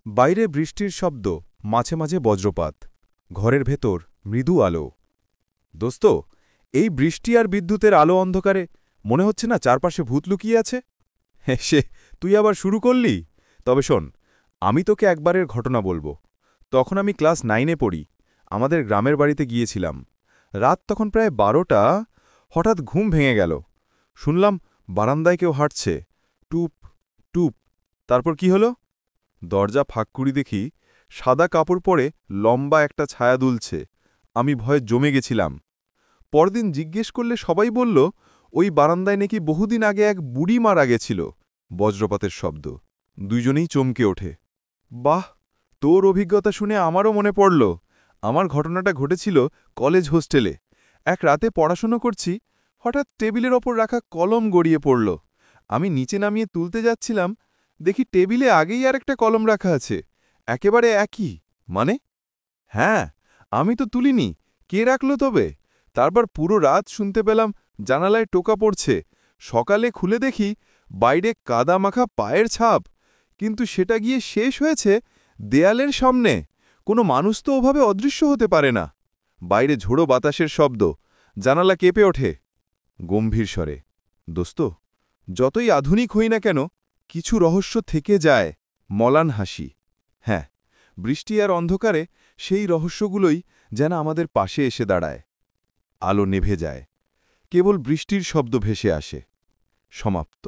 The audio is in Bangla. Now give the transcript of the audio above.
বাইরে বৃষ্টির শব্দ, মাঝে মাঝে বজ্রপাত, ঘরের ভেতর মৃদু আলো। দোস্ত, এই বৃষ্টি আর বিদ্যুতের আলো অন্ধকারে মনে হচ্ছে না চারপাশে ভূত লুকিয়ে আছে? সে তুই আবার শুরু করলি? তবে শোন, আমি তোকে একবারের ঘটনা বলবো। তখন আমি ক্লাস 9-এ পড়ি। আমাদের গ্রামের বাড়িতে গিয়েছিলাম। রাত তখন প্রায় 12টা। হঠাৎ ঘুম ভেঙে গেল। শুনলাম বারান্দায় কেউ হাঁটছে। টুপ টুপ। তারপর কি হলো? দরজা ফাঁক করি দেখি সাদা কাপড় পরে লম্বা একটা ছায়া দুলছে। আমি ভয়ে জমে গেছিলাম। পরদিন জিজ্ঞেস করলে সবাই বলল, ওই বারান্দায় নাকি বহুদিন আগে এক বুড়ি মারা গেছিল। বজ্রপাতের শব্দ। দুইজনেই চমকে ওঠে। বাহ, তোর অভিজ্ঞতা শুনে আমারও মনে পড়ল। আমার ঘটনাটা ঘটেছিল কলেজ হোস্টেলে। এক রাতে পড়াশোনা করছি, হঠাৎ টেবিলের ওপর রাখা কলম গড়িয়ে পড়ল। আমি নিচে নামিয়ে তুলতে যাচ্ছিলাম, দেখি টেবিলে আগেই আর একটা কলম রাখা আছে, একেবারে একই। মানে? হ্যাঁ, আমি তো তুলিনি, কে রাখল তবে? তারপর পুরো রাত শুনতে পেলাম জানালায় টোকা পড়ছে। সকালে খুলে দেখি বাইরে কাদা মাখা পায়ের ছাপ, কিন্তু সেটা গিয়ে শেষ হয়েছে দেয়ালের সামনে। কোনো মানুষ তো ওভাবে অদৃশ্য হতে পারে না। বাইরে ঝোড়ো বাতাসের শব্দ, জানালা কেঁপে ওঠে। গম্ভীর স্বরে, দোস্ত, যতই আধুনিক হই না কেন, কিছু রহস্য থেকে যায়। মলান হাসি। হ্যাঁ, বৃষ্টি আর অন্ধকারে সেই রহস্যগুলোই যেন আমাদের পাশে এসে দাঁড়ায়। আলো নেভে যায়, কেবল বৃষ্টির শব্দ ভেসে আসে। সমাপ্ত।